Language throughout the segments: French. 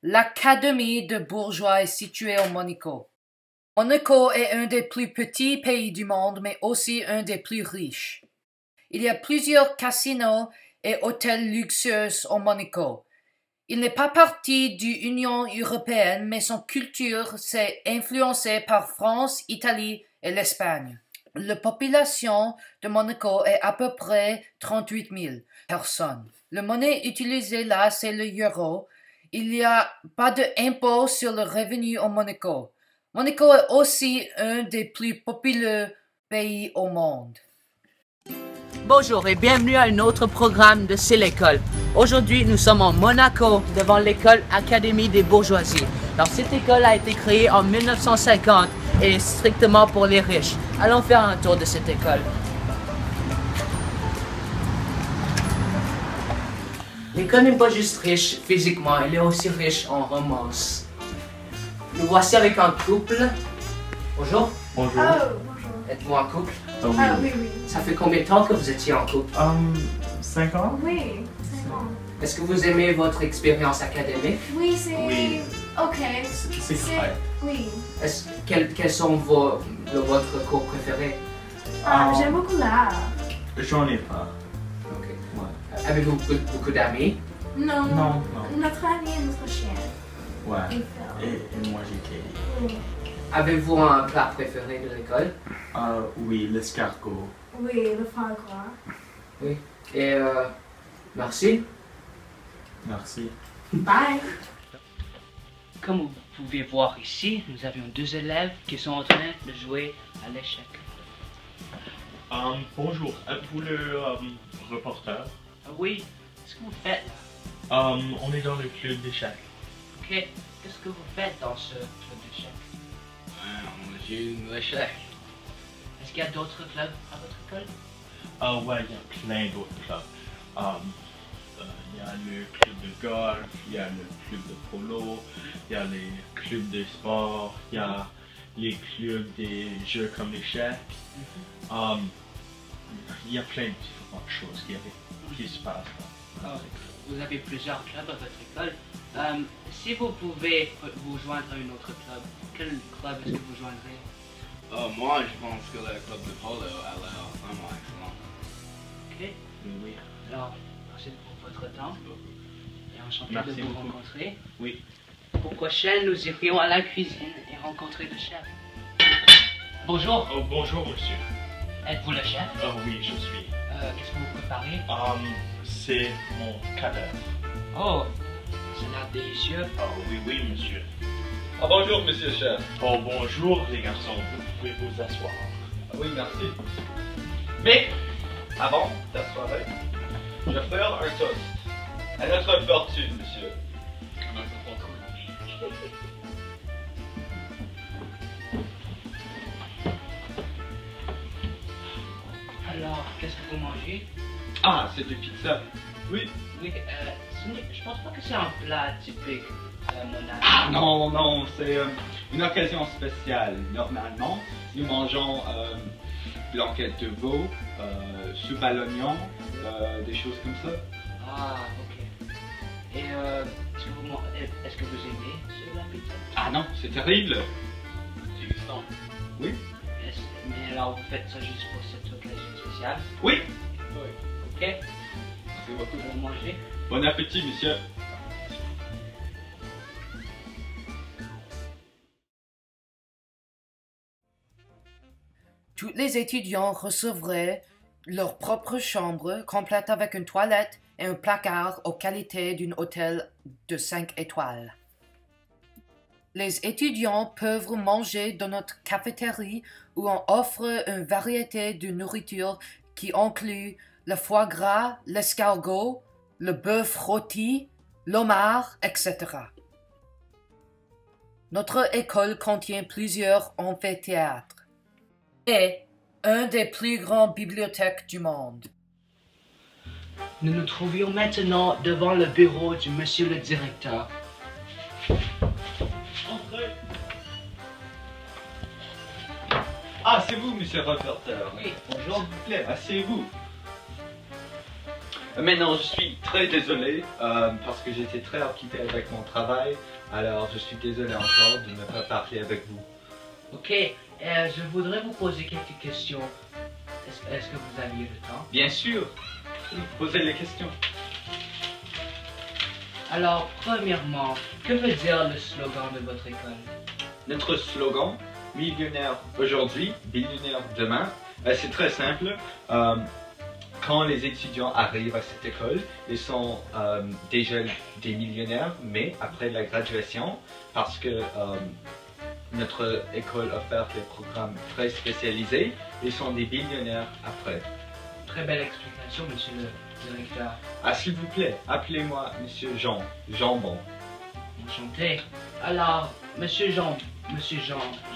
L'Académie de Bourgeois est située au Monaco. Monaco est un des plus petits pays du monde, mais aussi un des plus riches. Il y a plusieurs casinos et hôtels luxueux au Monaco. Il n'est pas partie de l'Union européenne, mais son culture s'est influencée par France, Italie et l'Espagne. La population de Monaco est à peu près 38 000 personnes. La monnaie utilisée là, c'est le euro. Il n'y a pas d'impôt sur le revenu au Monaco. Monaco est aussi un des plus populeux pays au monde. Bonjour et bienvenue à un autre programme de C'est l'école. Aujourd'hui, nous sommes en Monaco devant l'école Académie des Bourgeoisies. Alors, cette école a été créée en 1950 et est strictement pour les riches. Allons faire un tour de cette école. L'école n'est pas juste riche physiquement, elle est aussi riche en romance. Nous voici avec un couple. Bonjour. Bonjour. Oh, bonjour. Êtes-vous en couple? Oui. Ah oui, oui. Ça fait combien de temps que vous étiez en couple? 5 ans? Oui, c'est bon. Est-ce que vous aimez votre expérience académique? Oui, c'est... Oui. Ok. C'est vrai. Oui. Quels sont votre cours préférés? J'aime beaucoup l'art. J'en ai pas. Ok. Ouais. Avez-vous beaucoup d'amis? Non, Non. Notre ami et notre chien. Ouais. Et Phil. Et moi j'étais. Oui. Avez-vous un plat préféré de l'école? Oui, l'escargot. Oui, le foie gras. Oui. Et merci. Merci. Bye. Comme vous pouvez voir ici, nous avions deux élèves qui sont en train de jouer à l'échec. Bonjour, êtes-vous le reporter? Oui, qu'est-ce que vous faites là? On est dans le club d'échecs. Ok, qu'est-ce que vous faites dans ce club d'échecs? On joue l'échec. Est-ce qu'il y a d'autres clubs à votre école? Ouais, il y a plein d'autres clubs. Il y a le club de golf, il y a le club de polo, il y a les clubs de sport, il y a les clubs des jeux comme l'échec. Il y a plein de différentes choses qui se passent dans notre école. Vous avez plusieurs clubs à votre école. Si vous pouvez vous joindre à un autre club, quel club est-ce que vous joindrez? Moi, je pense que le club de polo a l'air vraiment excellent. Ok. Oui. Alors, merci pour votre temps. Et enchanté Merci de vous beaucoup. rencontrer. Oui. Pour prochaine, nous irions à la cuisine et rencontrer le chef. Bonjour, Oh, bonjour, monsieur. êtes-vous le chef? Oh oui, je suis. Qu'est-ce que vous préparez? C'est mon cadavre. Oh, ça a l'air délicieux. Oh oui, monsieur. Bonjour, monsieur le chef. Oh, bonjour, les garçons. Vous pouvez vous asseoir. Oui, merci. Mais, avant d'asseoir, je vais faire un toast. À notre fortune, monsieur. À notre fortune. Alors, qu'est-ce que vous mangez? C'est de pizza. Oui. Oui, je pense pas que c'est un plat typique monaco. Non, c'est une occasion spéciale. Normalement, nous mangeons blanquette de veau, soupe à l'oignon, des choses comme ça. Ah, ok. Et est-ce que vous aimez la pizza? Non, c'est terrible. Dégustant. Oui. Mais alors, vous faites ça juste pour cette occasion spéciale? Oui. Ok. Merci beaucoup. Vous mangez? Bon appétit, monsieur. Tous les étudiants recevraient leur propre chambre complète avec une toilette et un placard aux qualités d'un hôtel de 5 étoiles. Les étudiants peuvent manger dans notre cafétéria où on offre une variété de nourriture qui inclut le foie gras, l'escargot, le bœuf rôti, l'homard, etc. Notre école contient plusieurs amphithéâtres et une des plus grandes bibliothèques du monde. Nous nous trouvions maintenant devant le bureau du monsieur le directeur. Entrez. C'est vous, monsieur le reporter. Oui, bonjour. S'il vous plaît, asseyez-vous. Maintenant, je suis très désolé parce que j'étais très occupé avec mon travail. Alors, je suis désolé encore de ne pas parler avec vous. Ok, je voudrais vous poser quelques questions. Est-ce que vous aviez le temps? Bien sûr, posez les questions. Alors, premièrement, que veut dire le slogan de votre école? Notre slogan, millionnaire aujourd'hui, billionnaire demain, c'est très simple. Quand les étudiants arrivent à cette école, ils sont déjà des millionnaires, mais après la graduation, parce que notre école offre des programmes très spécialisés, ils sont des billionnaires après. Très belle explication, monsieur le directeur. Ah, s'il vous plaît, appelez-moi Monsieur Jambon. Enchanté. Alors, monsieur Jean,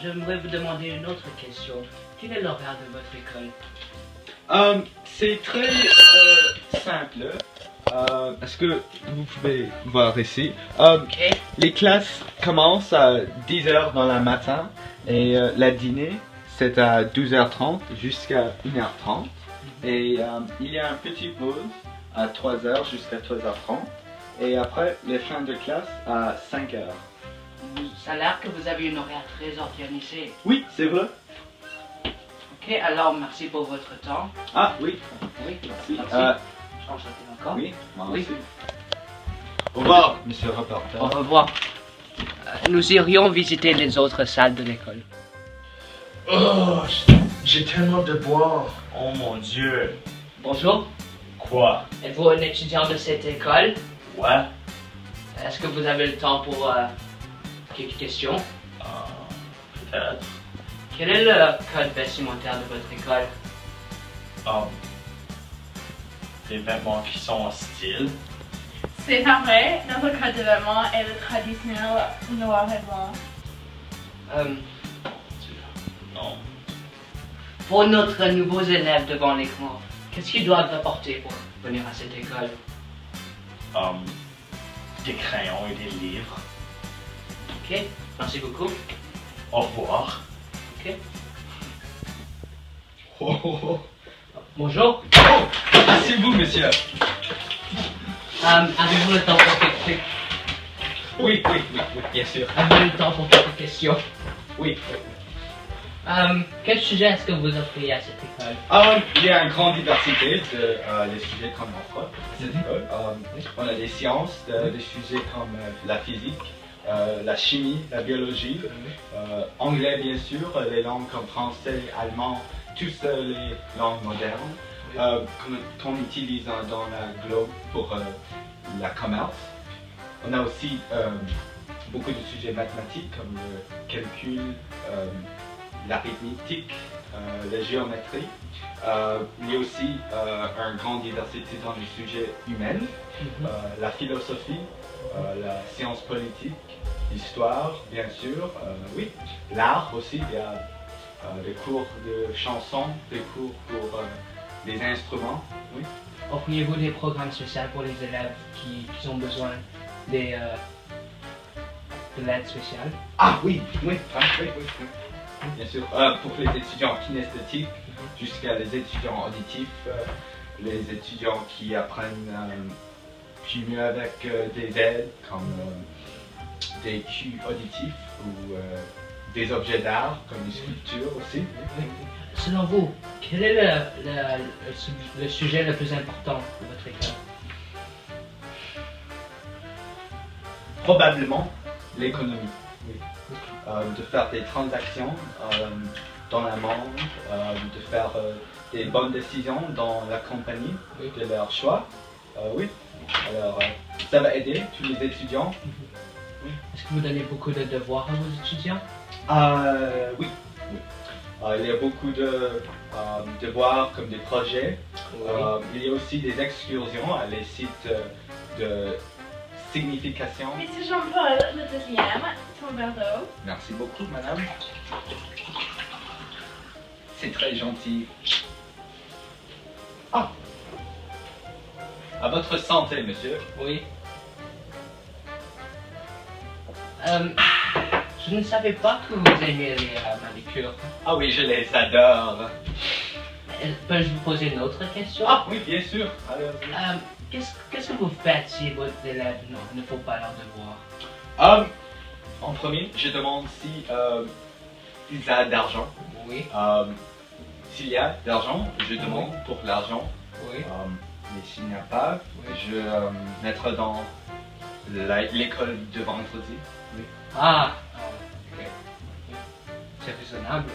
j'aimerais vous demander une autre question. Quel est l'horaire de votre école? C'est très simple. Est-ce que vous pouvez voir ici? Ok. Les classes commencent à 10h dans le matin et la dîner c'est à 12h30 jusqu'à 1h30. Et il y a un petit pause à 3h jusqu'à 3h30. Et après, les fins de classe à 5h. Ça a l'air que vous avez une horaire très organisée. Oui, c'est vrai. Ok, alors merci pour votre temps. Ah, oui. Oui, Merci. Enchanté encore. Oui, moi Oui. aussi. Au revoir, monsieur le rapporteur. Au revoir. Nous irions visiter les autres salles de l'école. Oh, j'ai tellement de boire. Oh mon Dieu. Bonjour, Quoi? êtes-vous un étudiant de cette école? Ouais? Est-ce que vous avez le temps pour quelques questions? Peut-être. Quel est le code vestimentaire de votre école? Des vêtements qui sont en style. C'est pas vrai. Notre code de vêtements est le traditionnel noir et blanc. Non. Pour notre nouveaux élèves devant l'écran, qu'est-ce qu'ils doivent apporter pour venir à cette école? Des crayons et des livres. Ok, merci beaucoup. Au revoir. Ok. Oh, oh, oh. Bonjour. Ah, c'est vous, monsieur. Avez-vous le temps pour quelques... Oui, bien sûr. Avez-vous le temps pour quelques questions? Oui. Quel sujet est-ce que vous offrez à cette école? Il y a une grande diversité de les sujets qu'on offre à cette école. On a des sciences, des sujets comme la physique, la chimie, la biologie, anglais bien sûr, les langues comme français, allemand, toutes les langues modernes qu'on utilise dans la globe pour la commerce. On a aussi beaucoup de sujets mathématiques comme le calcul, l'arithmétique, la géométrie. Il y a aussi une grande diversité dans les sujets humains, la philosophie, la science politique, l'histoire, bien sûr, oui, l'art aussi. Il y a des cours de chansons, des cours pour des instruments, oui. Offriez-vous des programmes spéciaux pour les élèves qui ont besoin de l'aide spéciale? Ah oui, oui. Bien sûr, pour les étudiants kinesthétiques jusqu'à les étudiants auditifs, les étudiants qui apprennent plus mieux avec des aides comme des cues auditifs ou des objets d'art comme des sculptures aussi. Selon vous, quel est le sujet le plus important de votre école? Probablement l'économie. Oui. De faire des transactions dans le monde, de faire des bonnes décisions dans la compagnie de leur choix. Oui, alors ça va aider tous les étudiants. Oui. Est-ce que vous donnez beaucoup de devoirs à vos étudiants? Oui. Il y a beaucoup de devoirs comme des projets. Il y a aussi des excursions à les sites de signification. Monsieur Jean-Paul, le deuxième, ton verre d'eau. Merci beaucoup, madame. C'est très gentil. Ah! À votre santé, monsieur. Oui. Je ne savais pas que vous aimiez les manicures. Ah oui, je les adore. Peux-je vous poser une autre question? Ah oui, bien sûr. Alors, qu'est-ce que vous faites si votre élève ne faut pas leur devoir? En premier, je demande si il a d'argent. Oui. S'il y a d'argent, je demande pour l'argent. Oui. Mais s'il n'y a pas, je mettre dans l'école de vendredi. Oui. Ah, ok. C'est raisonnable.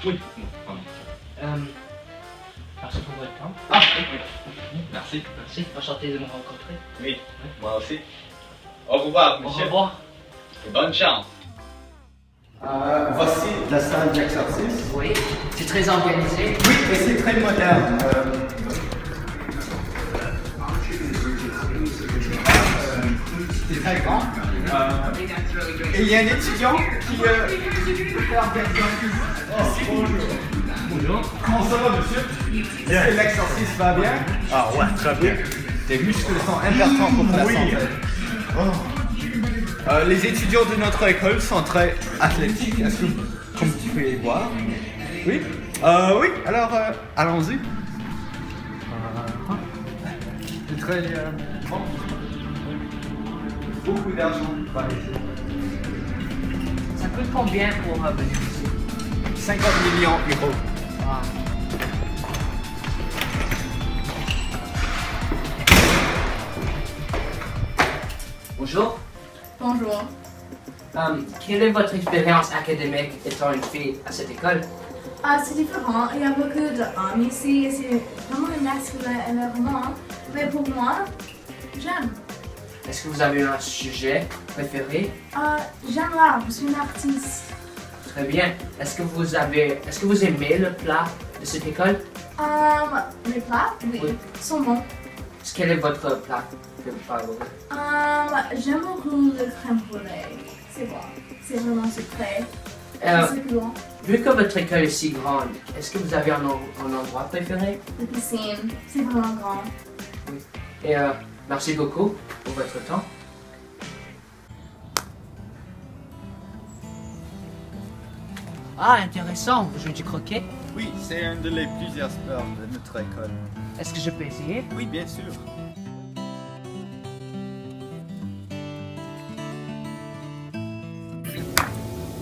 Oui. Merci pour votre temps. Ah, oui. Merci. Merci. Enchanté de me rencontrer. Oui, moi aussi. Au revoir, Au monsieur. revoir. Et bonne chance. Voici la salle d'exercice. Oui, c'est très organisé. Oui, et c'est très moderne. C'est très grand. Et il y a un étudiant qui peut faire des exercices. Bonjour. Bonjour. Comment ça va, monsieur? Est-ce que l'exercice va bien? Ah ouais, très bien. Tes muscles sont importants pour la santé. Les étudiants de notre école sont très athlétiques, est-ce que, comme tu peux y voir? Oui? Oui, alors allons-y. C'est très bon. Beaucoup d'argent par ici. Ça coûte combien pour venir ici? 50 millions d'euros. Ah. Bonjour. Bonjour. Quelle est votre expérience académique étant une fille à cette école? C'est différent. Il y a beaucoup d'hommes ici et c'est vraiment un masculin énormément. Mais pour moi, j'aime. Est-ce que vous avez un sujet préféré? J'aime l'art. Je suis une artiste. Très bien. Est-ce que vous aimez le plat de cette école? Les plats, oui, Oui. sont bons. Quel est votre plat favori? J'aime beaucoup le crème brûlée. C'est bon. C'est vraiment sucré. C'est plus bon. Vu que votre école est si grande, est-ce que vous avez un endroit préféré? La piscine, c'est vraiment grand. Et merci beaucoup pour votre temps. Ah, intéressant. Vous jouez du croquet? Oui, c'est un des plusieurs sports de notre école. Est-ce que je peux essayer? Oui, bien sûr.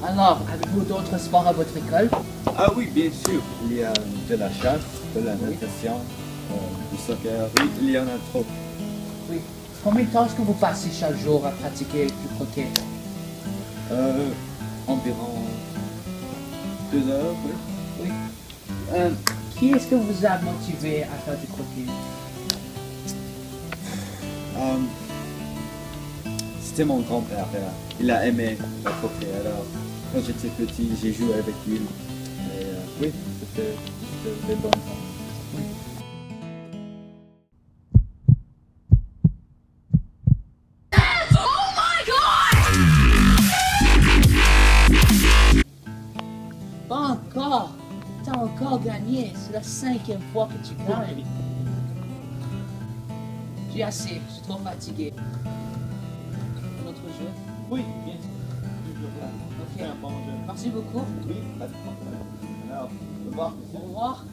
Alors, avez-vous d'autres sports à votre école? Ah oui, bien sûr. Il y a de la chasse, de la natation, du soccer. Oui, il y en a trop. Oui. Combien de temps est-ce que vous passez chaque jour à pratiquer du croquet? Environ 2 heures, oui. Oui. Qui est-ce que vous a motivé à faire du croquet? C'était mon grand-père. Il a aimé le croquet. Alors, quand j'étais petit, j'ai joué avec lui. Et, oui, c'était des bons temps. Oui. Pas encore! T'as encore gagné, c'est la 5e fois que tu gagnes. J'ai assez, je suis trop fatigué. Notre jeu? Oui, bien sûr. Toujours là. Ok. C'est un bon jeu. Merci beaucoup. Oui, pas de problème. Alors, au revoir. Au revoir.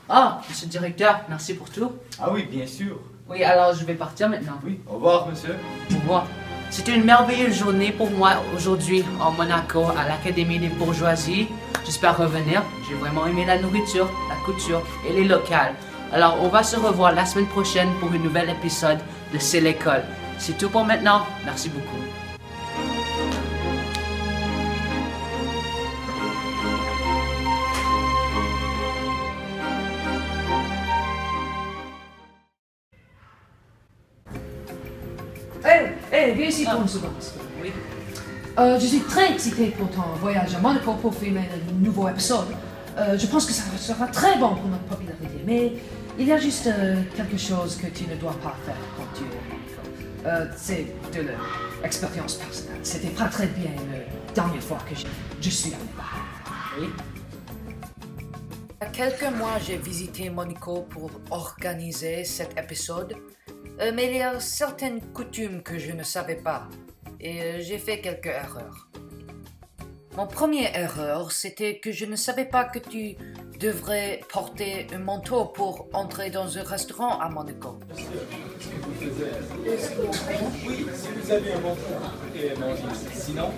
Ah, monsieur le directeur, merci pour tout. Ah oui, bien sûr. Oui, alors je vais partir maintenant. Oui, au revoir, monsieur. Au revoir. C'était une merveilleuse journée pour moi aujourd'hui en Monaco à l'Académie des Bourgeoisies. J'espère revenir. J'ai vraiment aimé la nourriture, la couture et les locales. Alors on va se revoir la semaine prochaine pour un nouvel épisode de C'est l'école. C'est tout pour maintenant. Merci beaucoup. Hey, viens ici pour une seconde. Oui. Je suis très excitée pour ton voyage à Monaco pour filmer le nouveau épisode. Je pense que ça sera très bon pour notre popularité, mais il y a juste quelque chose que tu ne dois pas faire quand tu es à Monaco. C'est de l'expérience personnelle. C'était pas très bien la dernière fois que je suis allé là. Oui. Il y a quelques mois, j'ai visité Monaco pour organiser cet épisode, mais il y a certaines coutumes que je ne savais pas, et j'ai fait quelques erreurs. Mon première erreur, c'était que je ne savais pas que tu devrais porter un manteau pour entrer dans un restaurant à Monaco. Oui, si vous avez un manteau, vous pouvez manger. Sinon,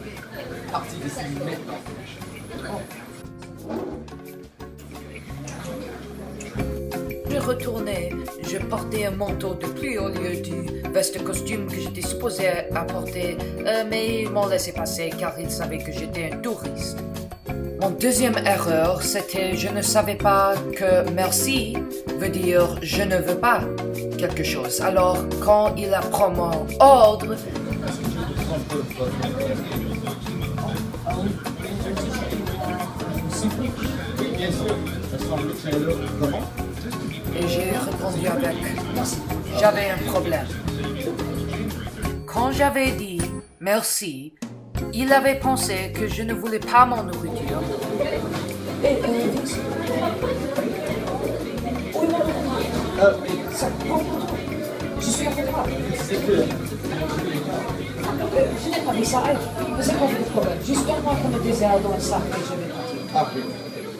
partez d'ici maintenant. Je retournais, je portais un manteau de pluie au lieu du veste costume que j'étais supposé apporter, mais ils m'ont laissé passer car ils savaient que j'étais un touriste. Mon deuxième erreur, c'était je ne savais pas que merci veut dire je ne veux pas quelque chose. Alors, quand il apprend mon ordre, Bien sûr, ça semble très lourd. Comment? et j'ai répondu avec j'avais un problème. Quand j'avais dit merci, il avait pensé que je ne voulais pas mon nourriture. Je suis un peu grave. C'est que... Je n'ai pas dit ça. C'est pas de problème. Juste donne-moi comme un désert dans le sac et je vais partir. Ah oui,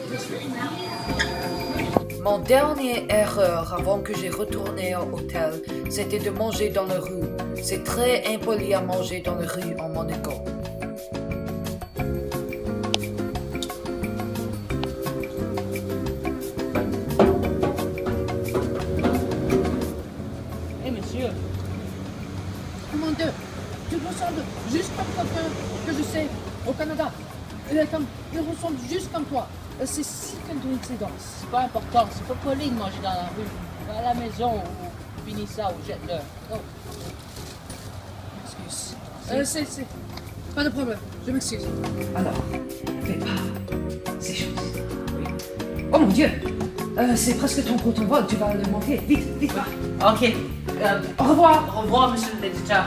bien sûr. Mon dernière erreur avant que j'ai retourné au hôtel, c'était de manger dans la rue. C'est très impoli à manger dans la rue en Monaco. Hey, monsieur. Mon Dieu, tu ressembles juste comme quelqu'un que je sais au Canada. Il ressemble juste comme toi. C'est si qu'une coïncidence. C'est pas important, c'est pas poli de manger dans la rue. Va à la maison ou finis ça ou jette-le. Oh. Excuse. C'est... Pas de problème, je m'excuse. Alors, fais pas ces choses. Oh mon Dieu, c'est presque ton vol, tu vas le manquer. Vite, vite, va. Ok. Au revoir. Au revoir, monsieur l'éditeur.